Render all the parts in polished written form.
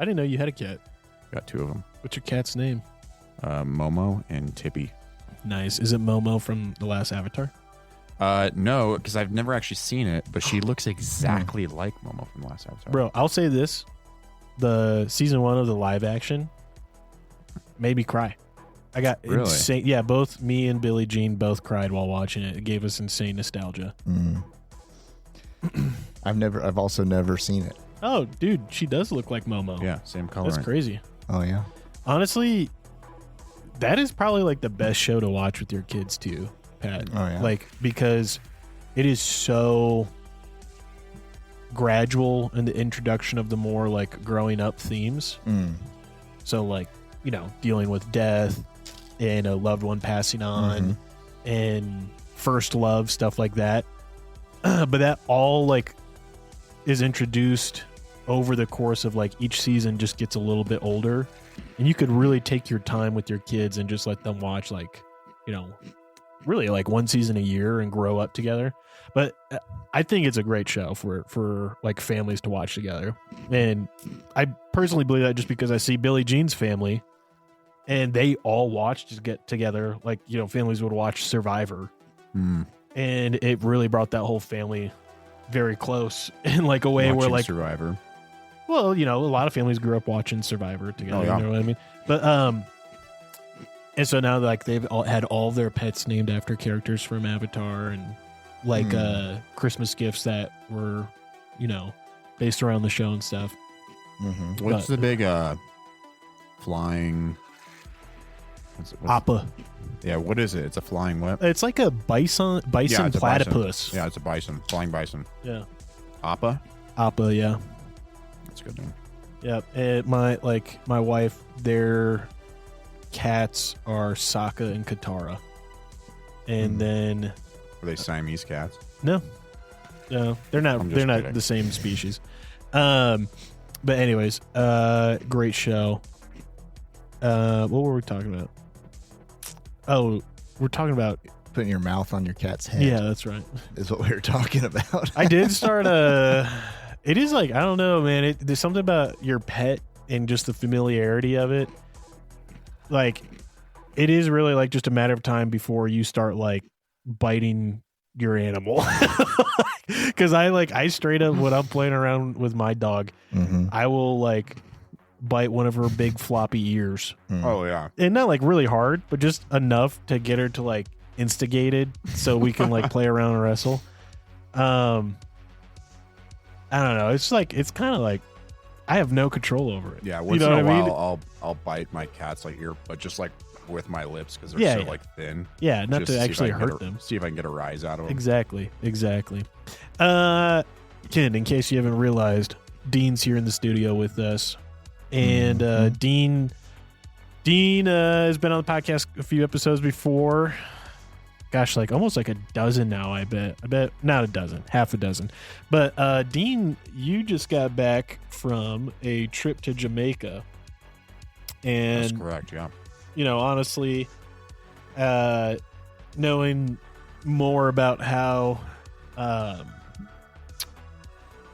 I didn't know you had a cat. Got 2 of them. What's your cat's name? Momo and Tippy. Nice. Is it Momo from the last Avatar? No, because I've never actually seen it, but she looks exactly like Momo from the last Avatar. Bro, I'll say this. The season 1 of the live action made me cry. I got insane. Yeah, both me and Billie Jean both cried while watching it. It gave us insane nostalgia. I've also never seen it. Oh, dude, she does look like Momo. Yeah, same color. That's crazy. Oh, yeah. Honestly, that is probably like the best show to watch with your kids too, Pat. Oh, yeah. Like, because it is so gradual in the introduction of the more like growing up themes. So like, you know, dealing with death and a loved one passing on and first love, stuff like that. But that all like is introduced over the course of like each season just gets a little bit older, and you could really take your time with your kids and just let them watch like, you know, really like one season a year and grow up together. But I think it's a great show for like families to watch together. And I personally believe that just because I see Billie Jean's family and they all watch to get together. Like, you know, families would watch Survivor and it really brought that whole family very close in like a way where like Survivor. Well, you know, a lot of families grew up watching Survivor together. You know what I mean? But and so now like they've all had all their pets named after characters from Avatar, and like Christmas gifts that were, you know, based around the show and stuff. What's the big flying? Appa. Yeah, what is it? It's a flying what? It's like a bison platypus. Yeah, it's a bison, flying bison. Yeah. Appa. Appa, yeah. That's a good name. Yeah, and my wife, their cats are Sokka and Katara, and then Are they Siamese cats? no, they're not. They're not the same species. But anyways, great show. What were we talking about? Oh, we're talking about putting your mouth on your cat's head. Yeah, that's right. Is what we were talking about. I did start it is like, I don't know, man. There's something about your pet and just the familiarity of it. Like, it is really like just a matter of time before you start like biting your animal. Because I straight up, when I'm playing around with my dog, I will like bite one of her big floppy ears. Oh yeah, and not like really hard, but just enough to get her to like instigated so we can like play around and wrestle. I don't know. It's like, it's kind of like I have no control over it. Yeah, once in a while I'll bite my cat's like ear, but just like with my lips because they're so like thin. Yeah, not to actually hurt them. See if I can get a rise out of them. Exactly. Ken, in case you haven't realized, Dean's here in the studio with us. And Dean has been on the podcast a few episodes before. Gosh, like almost like a dozen now, I bet not a dozen, half a dozen. But Dean, you just got back from a trip to Jamaica. And that's correct, yeah. You know, honestly, knowing more about how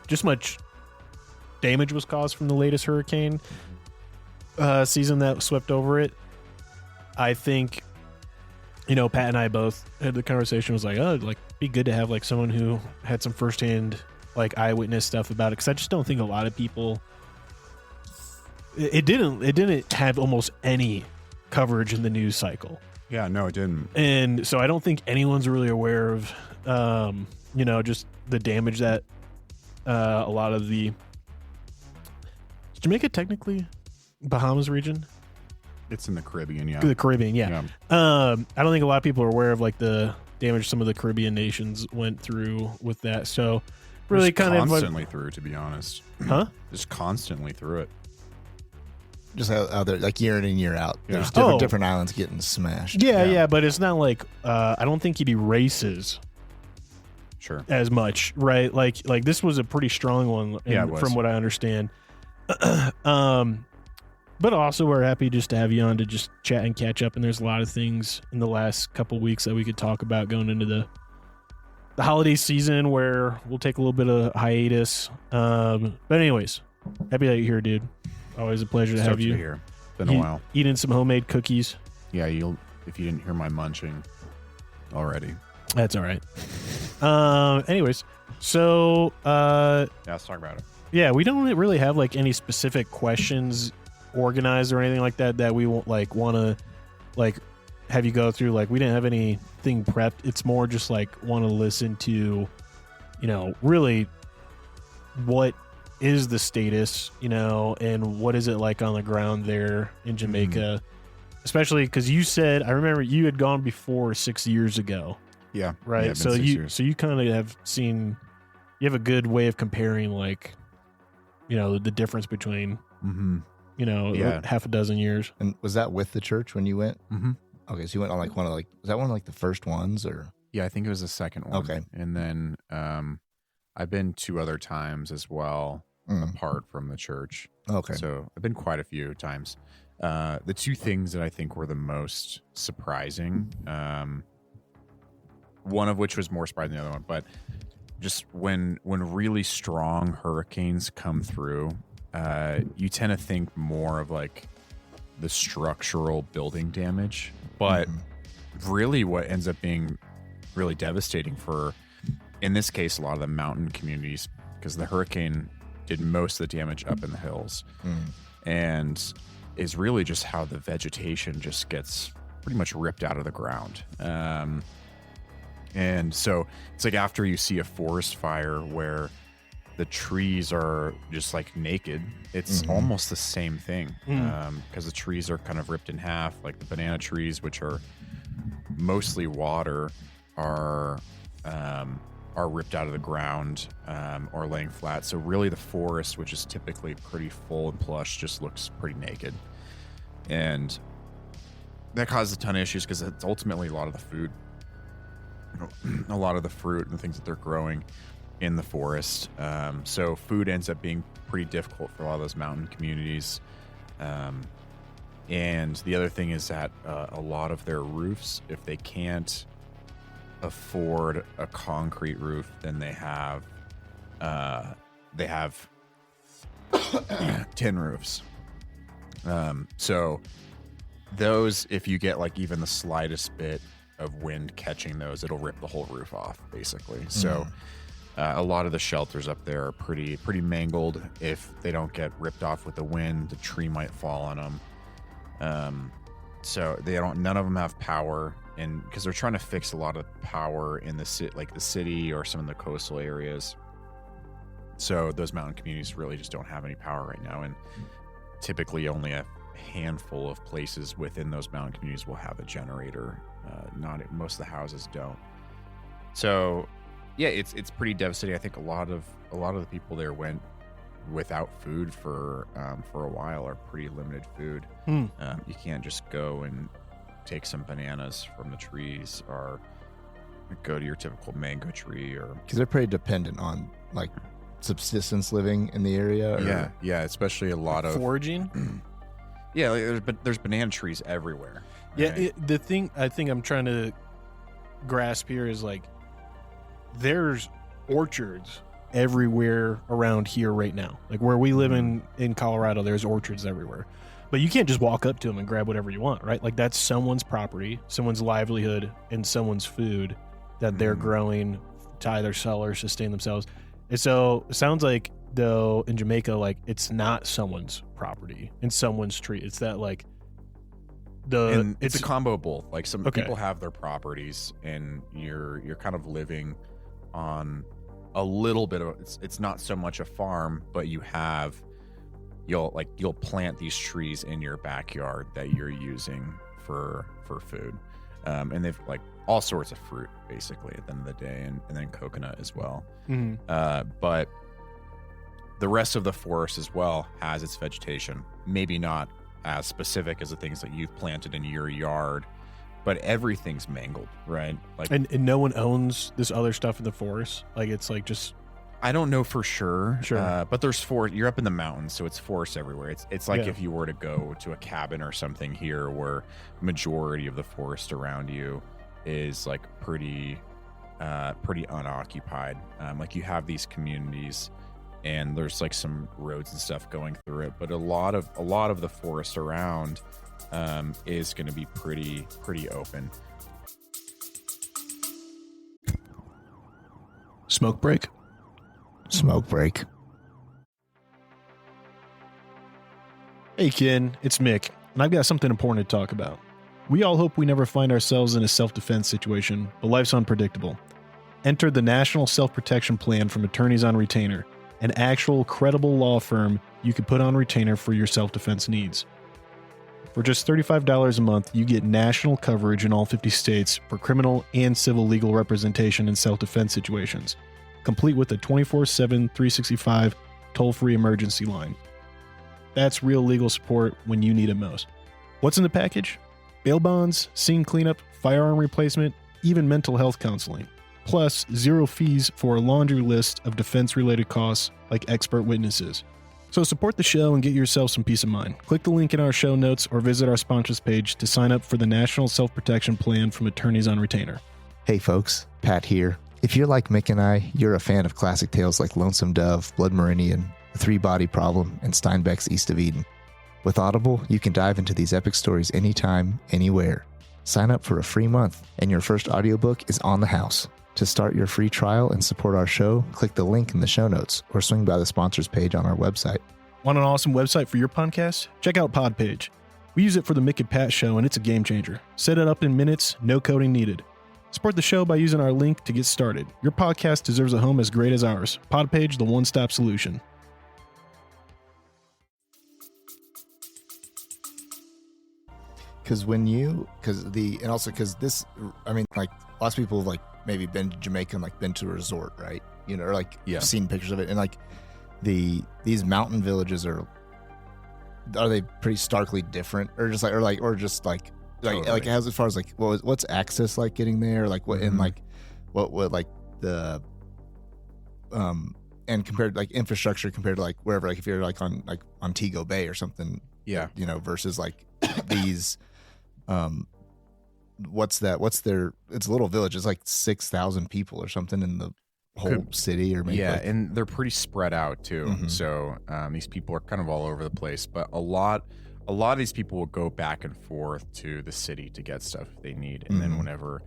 just much damage was caused from the latest hurricane season that swept over it, I think, you know, Pat and I both had the conversation, was like, oh, like, be good to have like someone who had some firsthand like eyewitness stuff about it, because I just don't think a lot of people, it didn't have almost any coverage in the news cycle. Yeah, no, it didn't. And so I don't think anyone's really aware of you know, just the damage that a lot of the is Jamaica technically Bahamas region? It's in the Caribbean, yeah. The Caribbean, yeah. I don't think a lot of people are aware of like the damage some of the Caribbean nations went through with that. So really just kind of constantly through, to be honest. Huh? Just constantly through it. Just out there, like year in and year out. Yeah. There's different islands getting smashed. Yeah, but it's not like I don't think it erases sure as much, right? Like this was a pretty strong one, from what I understand. But also we're happy just to have you on to just chat and catch up. And there's a lot of things in the last couple weeks that we could talk about going into the holiday season, where we'll take a little bit of hiatus. But anyways, happy that you're here, dude. Always a pleasure to Stoked have you be here. Been a while. Eating some homemade cookies. Yeah, if you didn't hear my munching already. That's all right. Anyways, so Yeah, let's talk about it. yeah, we don't really have like any specific questions organized or anything like that we won't like want to like have you go through. Like we didn't have anything prepped. It's more just like want to listen to, really what is the status, and what is it like on the ground there in Jamaica, especially because you said, I remember you had gone before 6 years ago. Yeah. Right. Yeah, So you kind of have seen, you have a good way of comparing like, the difference between, half a dozen years. And was that with the church when you went? Mm-hmm. Okay, so you went on like was that one of like the first ones or? Yeah, I think it was the second one. Okay. And then I've been 2 other times as well, apart from the church. Okay. So I've been quite a few times. The 2 things that I think were the most surprising, one of which was more surprising than the other one, but just when really strong hurricanes come through, you tend to think more of like the structural building damage, but really what ends up being really devastating for, in this case, a lot of the mountain communities, because the hurricane did most of the damage up in the hills, and is really just how the vegetation just gets pretty much ripped out of the ground. And so it's like after you see a forest fire where the trees are just like naked, it's almost the same thing, because the trees are kind of ripped in half. Like the banana trees, which are mostly water, are ripped out of the ground, or laying flat. So really the forest, which is typically pretty full and plush, just looks pretty naked. And that causes a ton of issues because it's ultimately a lot of the food, a lot of the fruit and the things that they're growing in the forest. So food ends up being pretty difficult for a lot of those mountain communities. And the other thing is that a lot of their roofs, if they can't afford a concrete roof, then they have tin roofs. So those, if you get like even the slightest bit of wind catching those, it'll rip the whole roof off basically. So a lot of the shelters up there are pretty mangled. If they don't get ripped off with the wind, the tree might fall on them. So none of them have power, and because they're trying to fix a lot of power in the city or some of the coastal areas. So those mountain communities really just don't have any power right now, and typically only a handful of places within those mountain communities will have a generator. Most of the houses don't. So yeah, it's pretty devastating. I think a lot of the people there went without food for a while, or pretty limited food. You can't just go and take some bananas from the trees or go to your typical mango tree, or because they're pretty dependent on like subsistence living in the area. Or... Yeah, especially a lot of foraging. Yeah, there's banana trees everywhere. Right? Yeah, the thing I think I'm trying to grasp here is like there's orchards everywhere around here right now. Like where we live in Colorado, there's orchards everywhere. But you can't just walk up to them and grab whatever you want, right? Like that's someone's property, someone's livelihood, and someone's food that they're growing to either sell or sustain themselves. And so it sounds like, though, in Jamaica, like it's not someone's property and someone's tree. It's that like it's a combo of both. Like some people have their properties, and you're kind of living on a little bit of it's not so much a farm, but you'll plant these trees in your backyard that you're using for food, and they've like all sorts of fruit basically at the end of the day, and then coconut as well. But the rest of the forest as well has its vegetation, maybe not as specific as the things that you've planted in your yard, but everything's mangled, right? Like, and no one owns this other stuff in the forest. Like it's like just, I don't know for sure. Sure. But there's forest. You're up in the mountains, so it's forest everywhere. It's like if you were to go to a cabin or something here, where majority of the forest around you is like pretty unoccupied. Like you have these communities and there's like some roads and stuff going through it. But a lot of the forest around is going to be pretty open. Smoke break. Smoke break. Hey, Ken, it's Mick, and I've got something important to talk about. We all hope we never find ourselves in a self-defense situation, but life's unpredictable. Enter the National Self-Protection Plan from Attorneys on Retainer, an actual credible law firm you can put on retainer for your self-defense needs. For just $35 a month, you get national coverage in all 50 states for criminal and civil legal representation in self-defense situations, complete with a 24/7, 365 toll-free emergency line. That's real legal support when you need it most. What's in the package? Bail bonds, scene cleanup, firearm replacement, even mental health counseling. Plus, 0 fees for a laundry list of defense-related costs like expert witnesses. So support the show and get yourself some peace of mind. Click the link in our show notes or visit our sponsors page to sign up for the National Self-Protection Plan from Attorneys on Retainer. Hey folks, Pat here. If you're like Mick and I, you're a fan of classic tales like Lonesome Dove, Blood Meridian, The Three-Body Problem, and Steinbeck's East of Eden. With Audible, you can dive into these epic stories anytime, anywhere. Sign up for a free month, and your first audiobook is on the house. To start your free trial and support our show, click the link in the show notes or swing by the sponsors page on our website. Want an awesome website for your podcast? Check out Podpage. We use it for the Mick and Pat show, and it's a game changer. Set it up in minutes, no coding needed. Support the show by using our link to get started. Your podcast deserves a home as great as ours. Podpage, the one-stop solution. Because this, I mean, like lots of people have like maybe been to Jamaica and like been to a resort, right? You know, or like seen pictures of it, and like these mountain villages are they pretty starkly different, or just like as far as like what's access like getting there, like what and like what like the and compared like infrastructure compared to like wherever, like if you're like on Montego Bay or something, you know, versus like these it's a little village. It's like 6,000 people or something in the whole city, or maybe and they're pretty spread out too. So these people are kind of all over the place, but a lot of these people will go back and forth to the city to get stuff if they need, and then whenever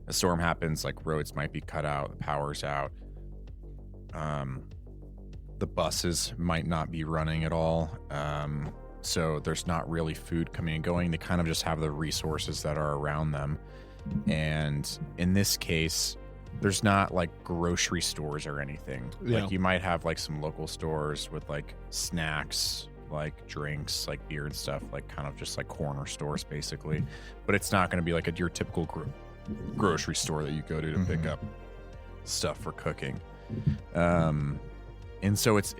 a storm happens, like roads might be cut out, the power's out, the buses might not be running at all, so there's not really food coming and going. They kind of just have the resources that are around them. And in this case, there's not like grocery stores or anything. Like you might have like some local stores with like snacks, like drinks, like beer and stuff, like kind of just like corner stores basically. But it's not going to be like your typical grocery store that you go to pick up stuff for cooking. And so it's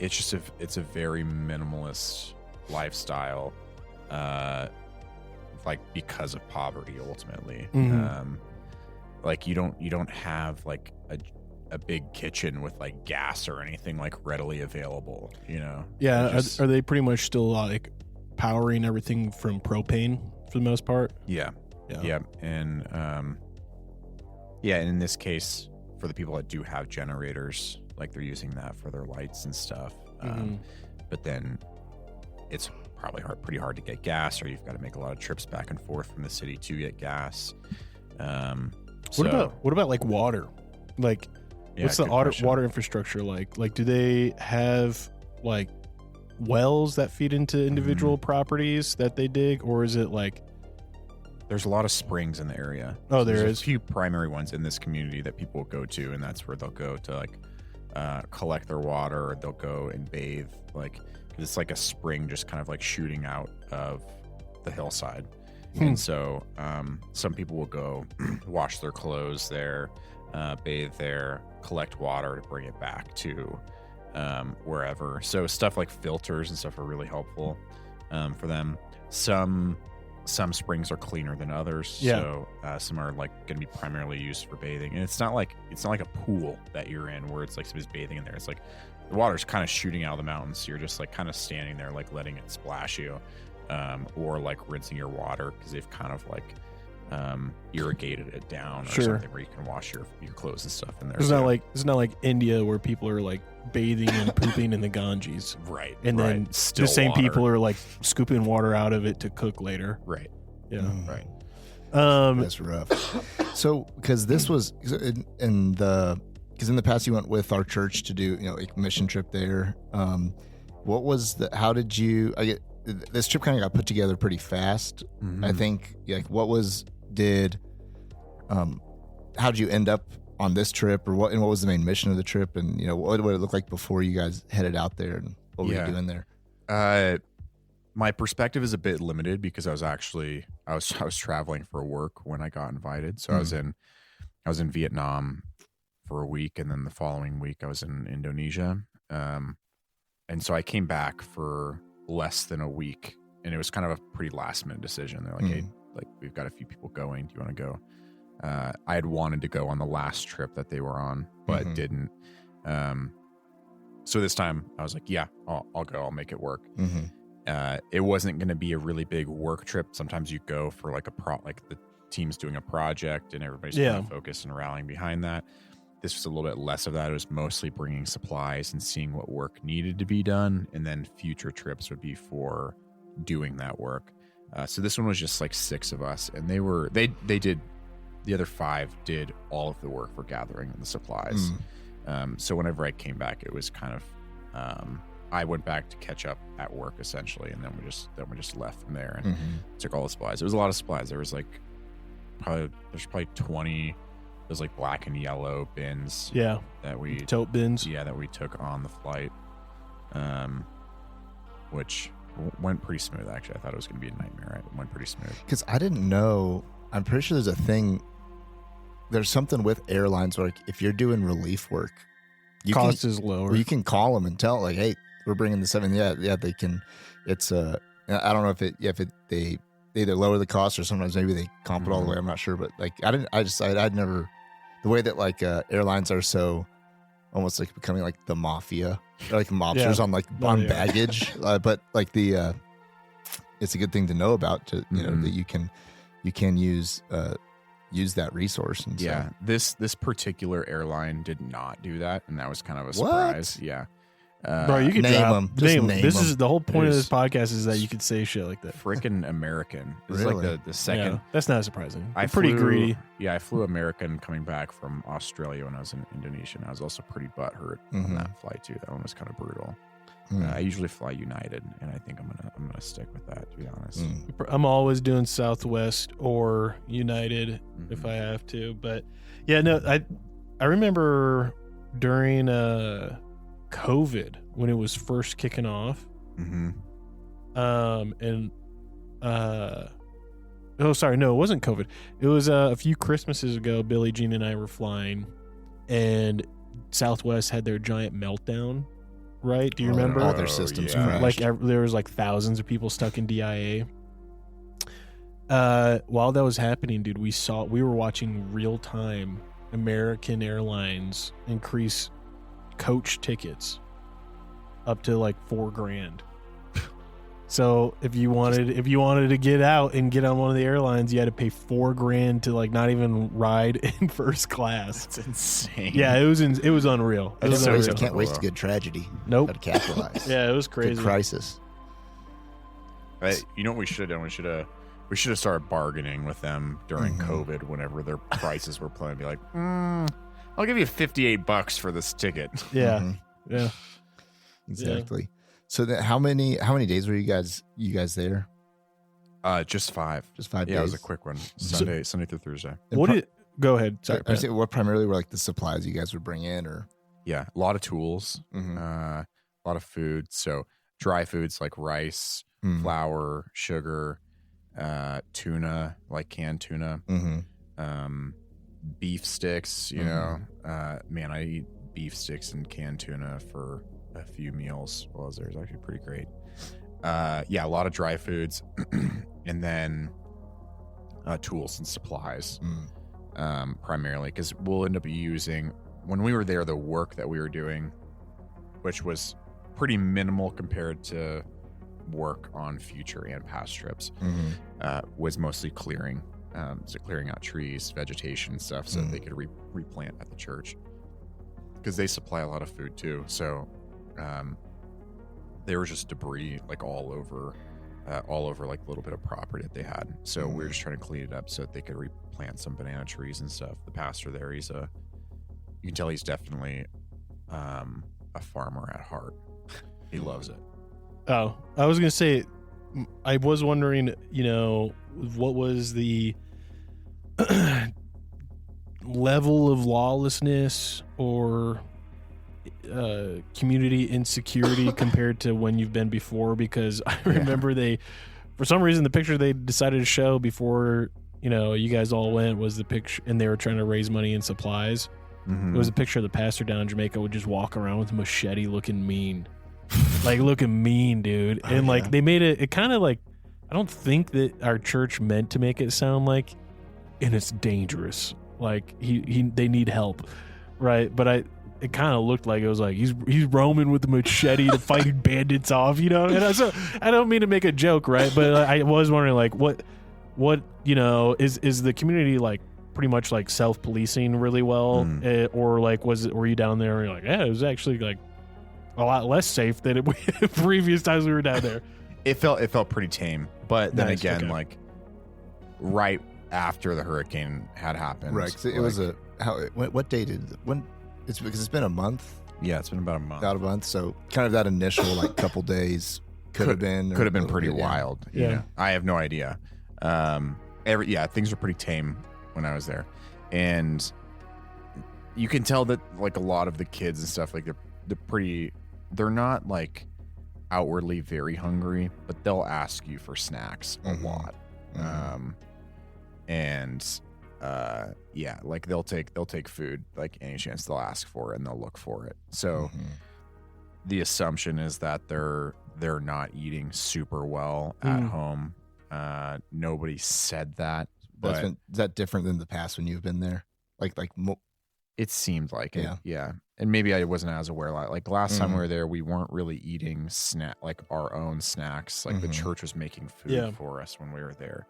just it's a very minimalist lifestyle, like because of poverty ultimately. Like you don't have like a big kitchen with like gas or anything like readily available, you know. Are they pretty much still like powering everything from propane for the most part? And in this case, for the people that do have generators, like they're using that for their lights and stuff. But then it's probably pretty hard to get gas, or you've got to make a lot of trips back and forth from the city to get gas. What about like water? Like, what's the water infrastructure like? Like, do they have like wells that feed into individual properties that they dig, or is it like? There's a lot of springs in the area. Oh, there's is a few primary ones in this community that people go to, and that's where they'll go to like collect their water, or they'll go and bathe. Like it's like a spring just kind of like shooting out of the hillside. And so some people will go wash their clothes there, bathe there, collect water to bring it back to wherever. So stuff like filters and stuff are really helpful for them. Some springs are cleaner than others, so some are like going to be primarily used for bathing. And it's not like a pool that you're in where it's like somebody's bathing in there. It's like the water's kind of shooting out of the mountains, so you're just like kind of standing there like letting it splash you, or like rinsing your water because they've kind of like irrigated it down or Sure. something where you can wash your clothes and stuff in there. It's too. not like India where people are like bathing and pooping in the Ganges, right, and right. then Still the same water. people are like scooping water out of it to cook later. right, Yeah. right. That's rough. So, because this was in the past you went with our church to do a mission trip there. What was how did you? This trip kind of got put together pretty fast. Mhm. I think. Like, how did you end up on this trip, or what? And what was the main mission of the trip? And what did it look like before you guys headed out there, and what were you doing there? My perspective is a bit limited because I was traveling for work when I got invited. So I was in Vietnam for a week, and then the following week I was in Indonesia. And so I came back for less than a week, and it was kind of a pretty last minute decision. They're like, hey, like we've got a few people going. Do you want to go? I had wanted to go on the last trip that they were on, but didn't. So this time I was like, yeah, I'll go. I'll make it work. It wasn't going to be a really big work trip. Sometimes you go for like like the team's doing a project and everybody's kind of focused and rallying behind that. This was a little bit less of that. It was mostly bringing supplies and seeing what work needed to be done. And then future trips would be for doing that work. So this one was just like 6 of us, and they did, the other 5 did all of the work for gathering the supplies. So whenever I came back, it was kind of, I went back to catch up at work essentially, and then we just left from there and took all the supplies. It was a lot of supplies. There was probably 20 those like black and yellow bins. Yeah. That we tote bins. Yeah, that we took on the flight. Which went pretty smooth actually. I thought it was gonna be a nightmare. It went pretty smooth. Because I didn't know. I'm pretty sure there's a thing. There's something with airlines where, like, if you're doing relief work, Cost is lower. You can call them and tell, like, hey, we're bringing this up, and yeah, they can. It's I don't know if they either lower the cost or sometimes maybe they comp it all the way. I'm not sure, but like I'd never, the way that like airlines are so almost like becoming like the mafia, or like mobsters on baggage, but like it's a good thing to know about to that you can use that resource. And yeah, so. this particular airline did not do that, and that was kind of a surprise. What? Yeah. Bro, you can name drop them. Just name. name This them. is the whole point of this podcast is that you could say shit like that. Freaking American. This Really? is like the second. Yeah, that's not surprising. I Pretty flew- greedy. Yeah, I flew American coming back from Australia when I was in Indonesia, and I was also pretty butthurt on that flight too. That one was kind of brutal. I usually fly United, and I think I'm gonna stick with that, to be honest. I'm always doing Southwest or United if I have to. But yeah, no, I remember during COVID when it was first kicking off. Oh, sorry, no, it wasn't COVID. It was a few Christmases ago. Billie Jean and I were flying, and Southwest had their giant meltdown. Right? Do you remember? All their systems yeah. crashed. Like there was like thousands of people stuck in DIA. While that was happening, dude, we were watching real time American Airlines increase coach tickets up to like $4,000. So if you wanted to get out and get on one of the airlines, you had to pay $4,000 to like not even ride in first class. That's insane. Yeah, it was unreal. It was So unreal. you can't waste a good tragedy. Nope. Got to capitalize. Yeah, it was crazy. Good crisis. You know what we should have done? We should have started bargaining with them during COVID whenever their prices were playing. Be like, I'll give you $58 for this ticket. Yeah, yeah, exactly. So then how many days were you guys there? Just 5. Just 5 days. Yeah, it was a quick one. Sunday through Thursday. And go ahead. Sorry. I say what primarily were like the supplies you guys would bring in, or Yeah, a lot of tools, a lot of food. So dry foods like rice, flour, sugar, tuna, like canned tuna, beef sticks. Man, I eat beef sticks and canned tuna for a few meals while I was there. It's actually pretty great. Yeah, a lot of dry foods, and then tools and supplies, primarily, because we'll end up using, when we were there, the work that we were doing, which was pretty minimal compared to work on future and past trips, was mostly clearing. so clearing out trees, vegetation and stuff, so they could replant at the church, because they supply a lot of food too. So there was just debris like all over like a little bit of property that they had. So we were just trying to clean it up so that they could replant some banana trees and stuff. The pastor there, you can tell he's definitely a farmer at heart. He loves it. Oh, I was gonna say, I was wondering, what was the level of lawlessness or community insecurity compared to when you've been before, because I remember for some reason, the picture they decided to show before, you guys all went was the picture, and they were trying to raise money and supplies. It was a picture of the pastor down in Jamaica would just walk around with a machete looking mean. Looking mean, dude. And they made it kind of like, I don't think that our church meant to make it sound like, and it's dangerous. Like they need help. Right. But it kind of looked like it was like he's roaming with a machete to fight bandits off, And I don't mean to make a joke, right? But I was wondering, like, what is the community like pretty much like self-policing really well, or like were you down there and you're like, yeah, it was actually like a lot less safe than previous times we were down there? It felt pretty tame, but then Nice, again, okay. like right after the hurricane had happened, Right. So it was what day when? It's because it's been a month. Yeah, it's been about a month. So kind of that initial like couple days could have been pretty wild. Yeah. I have no idea. Things were pretty tame when I was there, and you can tell that like a lot of the kids and stuff, like they're not like outwardly very hungry, but they'll ask you for snacks a lot. Like they'll take food, like any chance they'll ask for it, and they'll look for it. So the assumption is that they're not eating super well at home. Nobody said that, but is that different than the past when you've been there? it seemed like it. Yeah. And maybe I wasn't as aware. Like last time we were there, we weren't really eating our own snacks. Like the church was making food for us when we were there.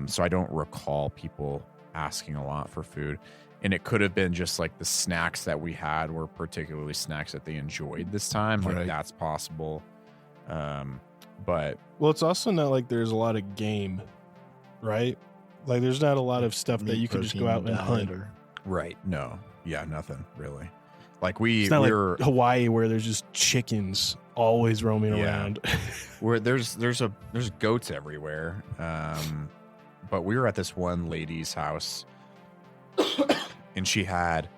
So I don't recall people asking a lot for food. And it could have been just like the snacks that we had were particularly snacks that they enjoyed this time. Like that's possible. But it's also not like there's a lot of game, right? Like there's not a lot of stuff that you can just go out and hunt. Right. No. Yeah, nothing really. Like it's not like Hawaii where there's just chickens always roaming around. Where there's goats everywhere. But we were at this one lady's house and she had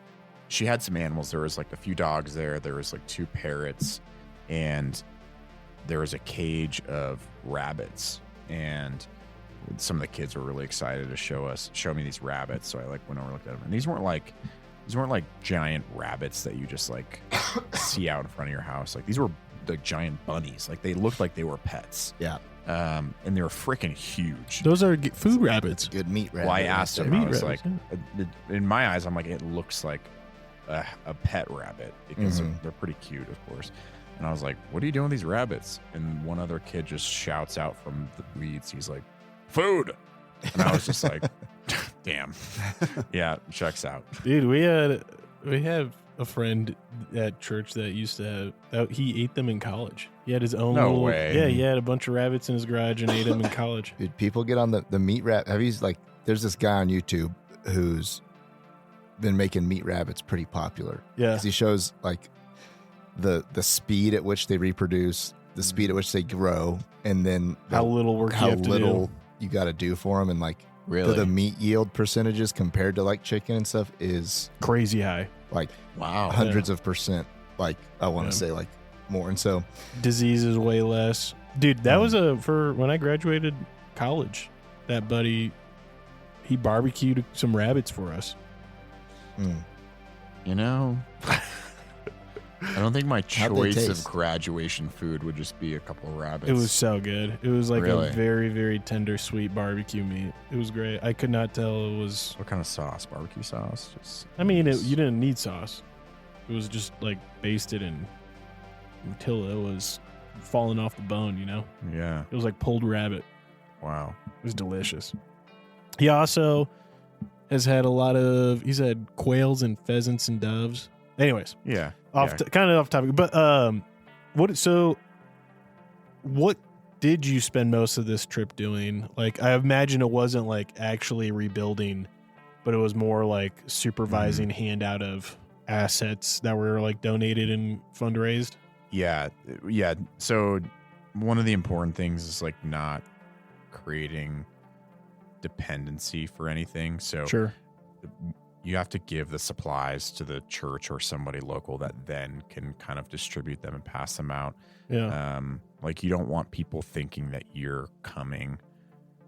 some animals. There was like a few dogs there. There was like 2 parrots, and there was a cage of rabbits, and some of the kids were really excited to show me these rabbits. So I like went over and looked at them, and these weren't like giant rabbits that you just like see out in front of your house. Like these were the giant bunnies. Like they looked like they were pets. Yeah. And they were freaking huge. Those are food rabbits. Good meat rabbit. Well, I asked him, I was like, rabbits, in my eyes, I'm like, it looks like a pet rabbit, because they're pretty cute, of course. And I was like, what are you doing with these rabbits? And one other kid just shouts out from the weeds. He's like, food. And I was just like, damn. Yeah, checks out. Dude, we have a friend at church that used to have, he ate them in college. He had his own way. Yeah, he had a bunch of rabbits in his garage and ate them in college. Dude, people get on the meat rabbit. Have you there's this guy on YouTube who's been making meat rabbits pretty popular. Yeah. 'Cause he shows like the speed at which they reproduce, the speed at which they grow, and then how little work you have to do. You got to do for them, and like Really? the meat yield percentages compared to like chicken and stuff is Crazy high. like Wow. hundreds of percent. Like I want to say like more, and so Disease is way less. Dude, that was for when I graduated college. That buddy, he barbecued some rabbits for us. You know, I don't think my How'd they choice of taste? graduation food would just be a couple of rabbits. It was so good. It was like Really? a very, very tender, sweet barbecue meat. It was great. I could not tell it was. What kind of sauce? Barbecue sauce? Just I mean, you didn't need sauce. It was just like basted until it was falling off the bone. Yeah. It was like pulled rabbit. Wow. It was delicious. He also has had a lot of. He's had quails and pheasants and doves. Anyways, Yeah. kind of off topic, but what did you spend most of this trip doing? Like, I imagine it wasn't like actually rebuilding, but it was more like supervising handout of assets that were like donated and fundraised. Yeah. So one of the important things is like not creating dependency for anything. So Sure. you have to give the supplies to the church or somebody local that then can kind of distribute them and pass them out. Yeah. Like you don't want people thinking that you're coming.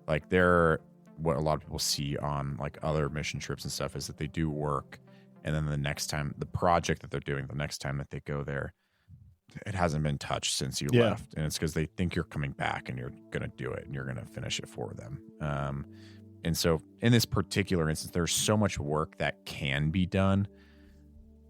Like what a lot of people see on like other mission trips and stuff is that they do work, and then the next time the project that they're doing, the next time that they go there, it hasn't been touched since you left, and it's because they think you're coming back and you're gonna do it and you're gonna finish it for them. And so in this particular instance, there's so much work that can be done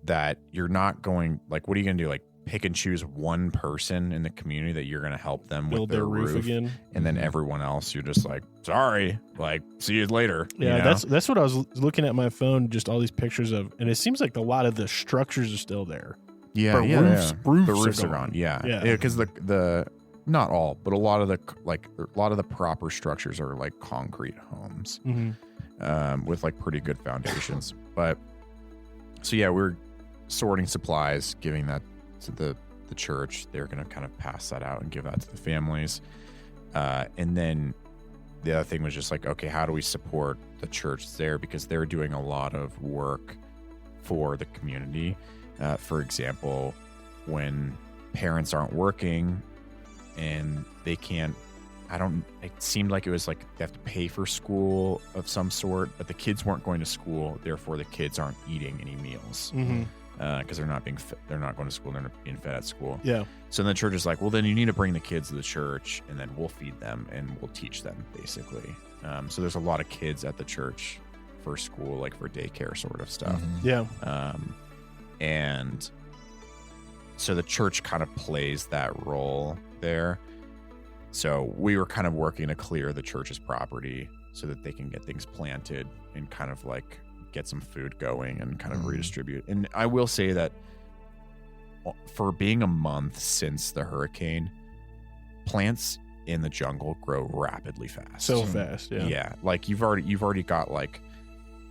that you're not going, like, what are you going to do? Like pick and choose one person in the community that you're going to help them Build with their roof again. And then everyone else, you're just like, sorry, like, see you later. Yeah, you know? that's what I was looking at my phone, just all these pictures of, and it seems like a lot of the structures are still there. Yeah, But roofs roofs the roofs are are gone. gone. Yeah, Yeah. because the not all, but a lot of the proper structures are like concrete homes. With like pretty good foundations. But so yeah, we're sorting supplies, giving that to the church. They're going to kind of pass that out and give that to the families. And then the other thing was just like, okay, how do we support the church there? Because they're doing a lot of work for the community. For example, when parents aren't working and they can't, it seemed like it was like they have to pay for school of some sort, but the kids weren't going to school. Therefore, the kids aren't eating any meals because they're not going to school. They're not being fed at school. Yeah. So then the church is like, well, then you need to bring the kids to the church and then we'll feed them and we'll teach them basically. So there's a lot of kids at the church for school, like for daycare sort of stuff. Yeah. And so the church kind of plays that role there. So we were kind of working to clear the church's property so that they can get things planted and kind of like get some food going and kind of redistribute. And I will say that for being a month since the hurricane, plants in the jungle grow rapidly fast. So fast. Yeah. Yeah. Like you've already got like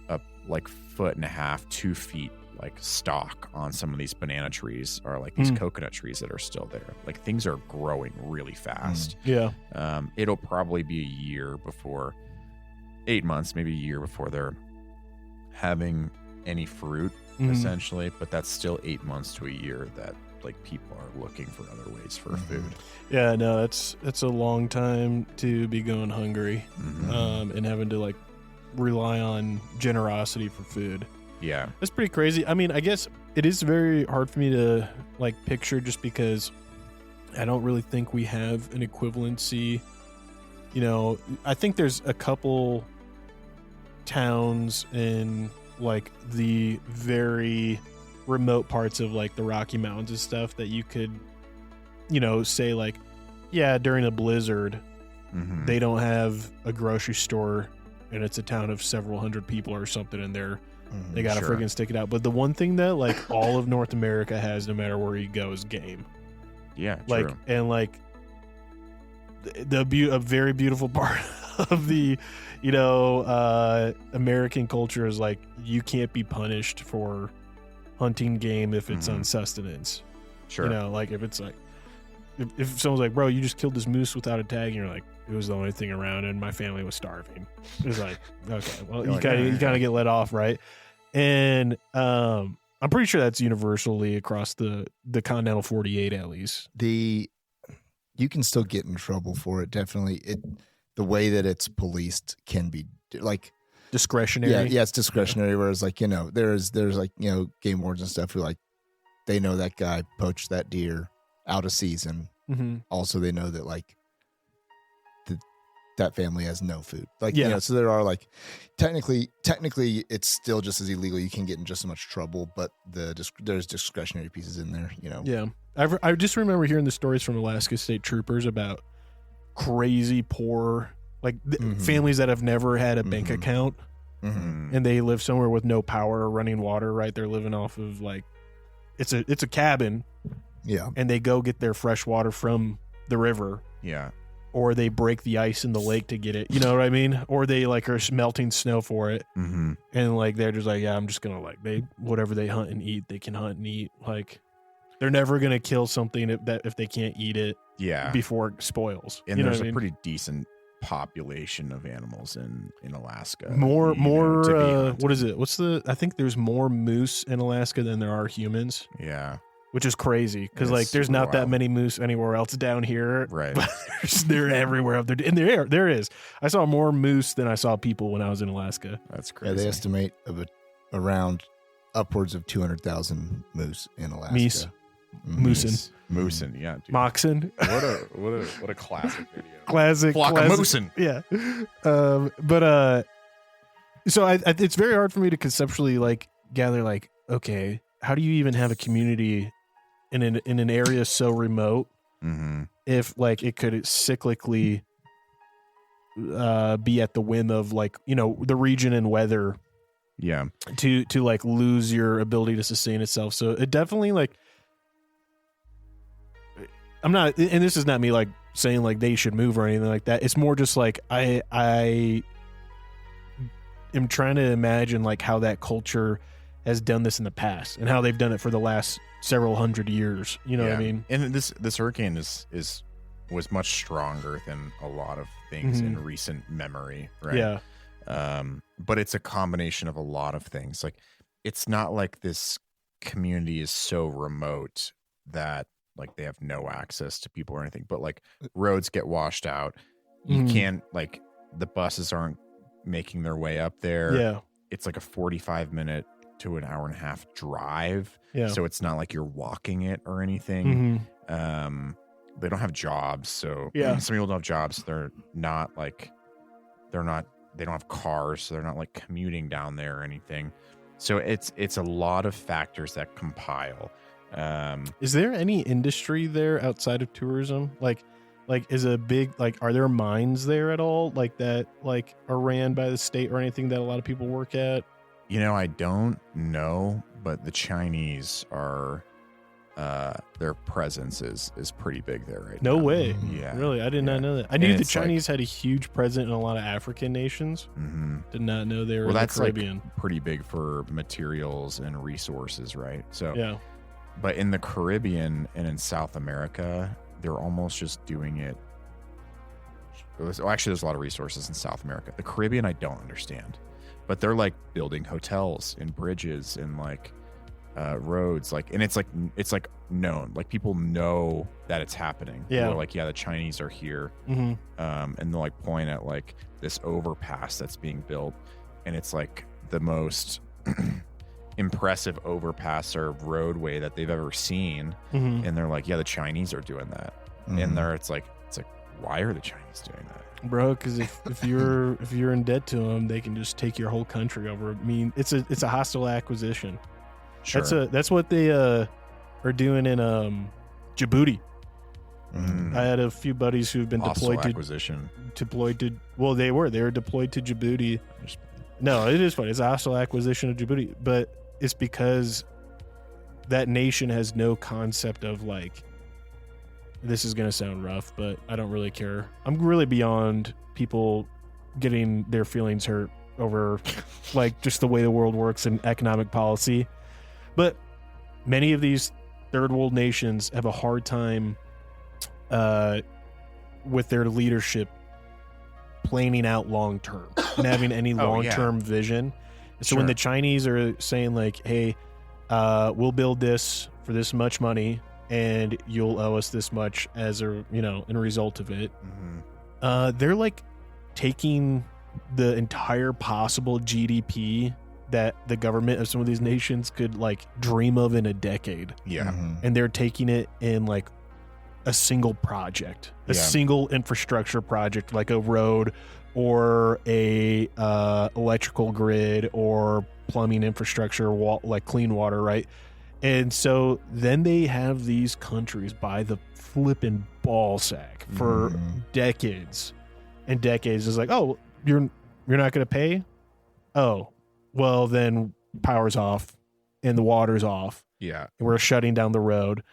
a 1.5 2 feet like stalk on some of these banana trees or like these coconut trees that are still there. Like things are growing really fast. Yeah. It'll probably be a year before, 8 months, maybe a year before they're having any fruit essentially, but that's still 8 months to a year that like people are looking for other ways for food. Yeah, no, it's a long time to be going hungry and having to like rely on generosity for food. Yeah. That's pretty crazy. I mean, I guess it is very hard for me to like picture just because I don't really think we have an equivalency. You know, I think there's a couple towns in like the very remote parts of like the Rocky Mountains and stuff that you could, you know, say like, yeah, during a blizzard, they don't have a grocery store and it's a town of several hundred people or something in there. They got to friggin' stick it out. But the one thing that like all of North America has, no matter where you go, is game. Yeah, like true. And like a very beautiful part of the, you know, American culture is like you can't be punished for hunting game if it's on sustenance. Sure. You know, like if it's like if someone's like, bro, you just killed this moose without a tag, and you're like, it was the only thing around, and my family was starving. It was like, okay, well, you kind of get let off, right? And I'm pretty sure that's universally across the continental 48, at least. You can still get in trouble for it. Definitely, the way that it's policed can be like discretionary. Yeah, it's discretionary. Yeah. Whereas, like, you know, there's like, you know, game wardens and stuff who like they know that guy poached that deer out of season. Also, they know that like that family has no food. Like, you know, so there are like technically it's still just as illegal. You can get in just as much trouble, but there's discretionary pieces in there, you know. Yeah. I just remember hearing the stories from Alaska State Troopers about crazy poor like families that have never had a bank account, and they live somewhere with no power or running water. Right, they're living off of like it's a cabin. Yeah, and they go get their fresh water from the river. Yeah. Or they break the ice in the lake to get it. You know what I mean? Or they like are melting snow for it. And like they're just like, yeah, I'm just gonna like whatever they hunt and eat, they can hunt and eat. Like they're never gonna kill something if they can't eat it. Yeah. Before it spoils. And you know there's what I mean? pretty decent population of animals in Alaska. More to be hunted. what is it? I think there's more moose in Alaska than there are humans. Yeah. Which is crazy because It's like there's not super that wild. many moose anywhere else down here. Right. But they're everywhere up there. And there is. I saw more moose than I saw people when I was in Alaska. That's yeah. crazy. They estimate around upwards of 200,000 moose in Alaska. Meese. Moosin. Moosin, yeah. Dude. Moxon. What a classic video. Classic. Flock of moosin. Yeah. So it's very hard for me to conceptually like gather like, okay, how do you even have a community in an area so remote if like it could cyclically be at the whim of like, you know, the region and weather to like lose your ability to sustain itself. So it definitely like I'm not, and this is not me like saying like they should move or anything like that. It's more just like I am trying to imagine like how that culture has done this in the past and how they've done it for the last several hundred years. You know what I mean? And this hurricane was much stronger than a lot of things in recent memory, right? Yeah. But it's a combination of a lot of things. Like it's not like this community is so remote that like they have no access to people or anything, but like roads get washed out. You can't like the buses aren't making their way up there. Yeah. It's like a 45-minute to an hour and a half drive. Yeah. So it's not like you're walking it or anything. They don't have jobs. So some people don't have jobs. They don't have cars. So they're not like commuting down there or anything. So it's a lot of factors that compile. Is there any industry there outside of tourism? Like is a big, like, are there mines there at all? Like that, like are ran by the state or anything that a lot of people work at? You know, I don't know, but the Chinese are, their presence is pretty big there right now. No way. Yeah. Really? I did not know that. I knew the Chinese had a huge presence in a lot of African nations. Did not know they were in the Caribbean. Like pretty big for materials and resources, right? So, yeah. But in the Caribbean and in South America, they're almost just doing it. Actually, there's a lot of resources in South America. The Caribbean, I don't understand. But they're like building hotels and bridges and like roads, like, and it's like known, like people know that it's happening. Yeah. They're like, yeah, the Chinese are here, and they'll like point at like this overpass that's being built, and it's like the most impressive overpass or roadway that they've ever seen, and they're like, yeah, the Chinese are doing that, and it's like why are the Chinese doing that? Bro, because if you're in debt to them, they can just take your whole country over. I mean, it's a hostile acquisition. Sure. That's what they are doing in Djibouti. I had a few buddies who've been deployed to. Well, they were deployed to Djibouti. No, it is funny. It's a hostile acquisition of Djibouti, but it's because that nation has no concept of like. This is going to sound rough, but I don't really care. I'm really beyond people getting their feelings hurt over like just the way the world works and economic policy. But many of these third world nations have a hard time with their leadership planning out long term and having any long-term vision. So when the Chinese are saying like, hey, we'll build this for this much money, and you'll owe us this much as a, in a result of it. They're like taking the entire possible GDP that the government of some of these nations could like dream of in a decade. Yeah. And they're taking it in like a single project, a single infrastructure project, like a road or a electrical grid or plumbing infrastructure, like clean water, right? And so then they have these countries by the flipping ball sack for decades in decades. It's like, oh, you're not going to pay? Oh, well, then power's off and the water's off. Yeah. And we're shutting down the road.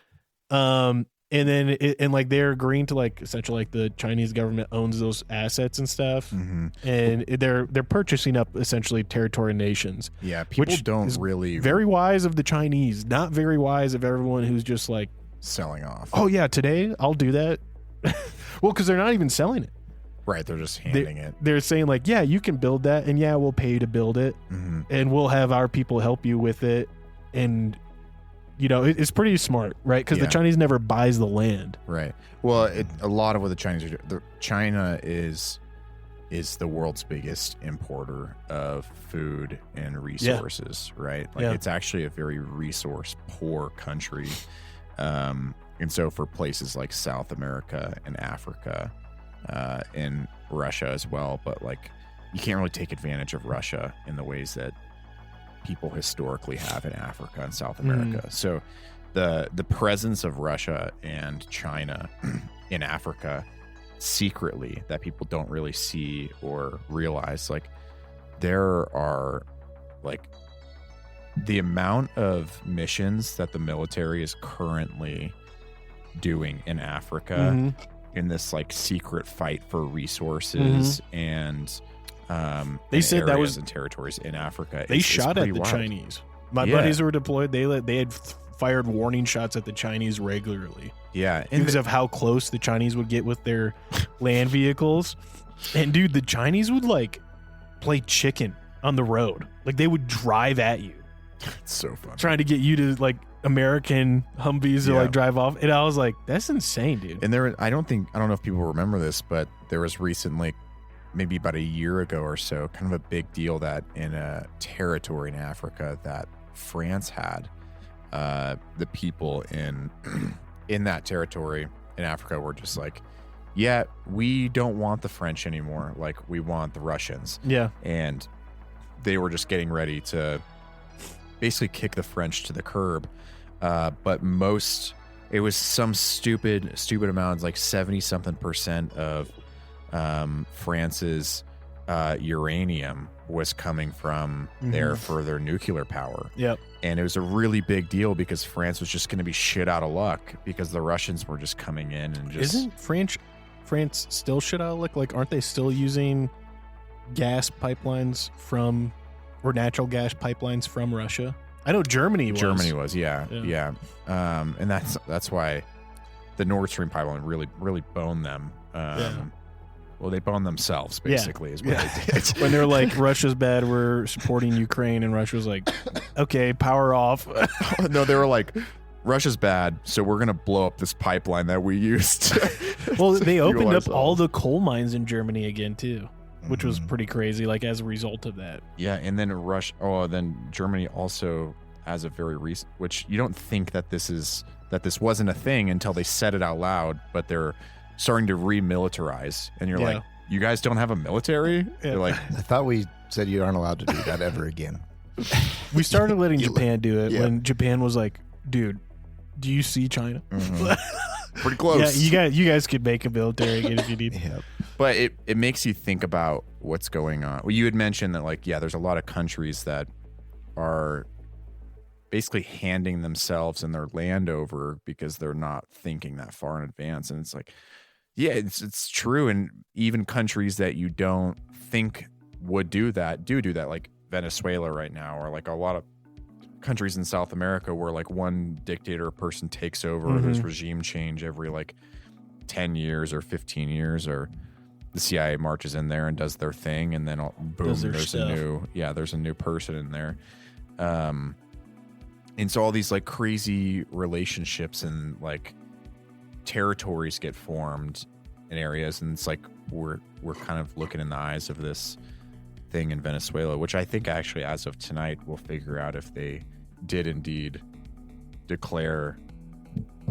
And then like they're agreeing to like essentially like the Chinese government owns those assets and stuff, and they're purchasing up essentially territory nations. Yeah, people don't really very wise of the Chinese, not very wise of everyone who's just like selling off. Oh yeah, today I'll do that. Well, because they're not even selling it. Right, they're just handing it. They're saying like, yeah, you can build that, and yeah, we'll pay you to build it, and we'll have our people help you with it, and. You know, it's pretty smart, right? Because the Chinese never buys the land. Right. Well, a lot of what the Chinese are doing, China is the world's biggest importer of food and resources, right? Like it's actually a very resource poor country. And so for places like South America and Africa and Russia as well, but like you can't really take advantage of Russia in the ways that people historically have in Africa and South America. So the presence of Russia and China in Africa secretly that people don't really see or realize, like there are like the amount of missions that the military is currently doing in Africa in this like secret fight for resources and they said that was in territories in Africa. They shot at the wild. Chinese. My buddies who were deployed. They had fired warning shots at the Chinese regularly. Yeah, because of how close the Chinese would get with their land vehicles. And dude, the Chinese would like play chicken on the road. Like they would drive at you. It's so fun. Trying to get you to like American Humvees to like drive off. And I was like, that's insane, dude. And I don't know if people remember this, but there was recently, maybe about a year ago or so, kind of a big deal that in a territory in Africa that France had, the people in that territory in Africa were just like, yeah, we don't want the French anymore. Like we want the Russians. Yeah. And they were just getting ready to basically kick the French to the curb. But it was some stupid amount, like 70-something% of France's uranium was coming from there for their nuclear power. Yep. And it was a really big deal because France was just going to be shit out of luck because the Russians were just coming in and just... Isn't France still shit out of luck? Like, aren't they still using gas pipelines or natural gas pipelines from Russia? I know Germany was. Yeah. And that's why the Nord Stream pipeline really boned them. Well, they boned themselves, basically, is what they did. When they're like, Russia's bad, we're supporting Ukraine, and Russia was like, okay, power off. No, they were like, Russia's bad, so we're going to blow up this pipeline that we used. Well, they opened up all the coal mines in Germany again, too, which was pretty crazy, like, as a result of that. Yeah, and then then Germany also has a very recent, which you don't think that this wasn't a thing until they said it out loud, but they're starting to remilitarize, and you're like, you guys don't have a military? You're like, I thought we said you aren't allowed to do that ever again. We started letting Japan do it when Japan was like, dude, do you see China? Pretty close. Yeah, you guys could make a military again if you need. But it makes you think about what's going on. Well, you had mentioned that, like, there's a lot of countries that are basically handing themselves and their land over because they're not thinking that far in advance. And it's like, it's true. And even countries that you don't think would do that, like Venezuela right now, or like a lot of countries in South America where like one dictator person takes over, there's regime change every like 10 years or 15 years, or the CIA marches in there and does their thing, and then boom, there's a new person in there. And so all these like crazy relationships and like territories get formed in areas, and it's like we're kind of looking in the eyes of this thing in Venezuela, which I think actually as of tonight we'll figure out if they did indeed declare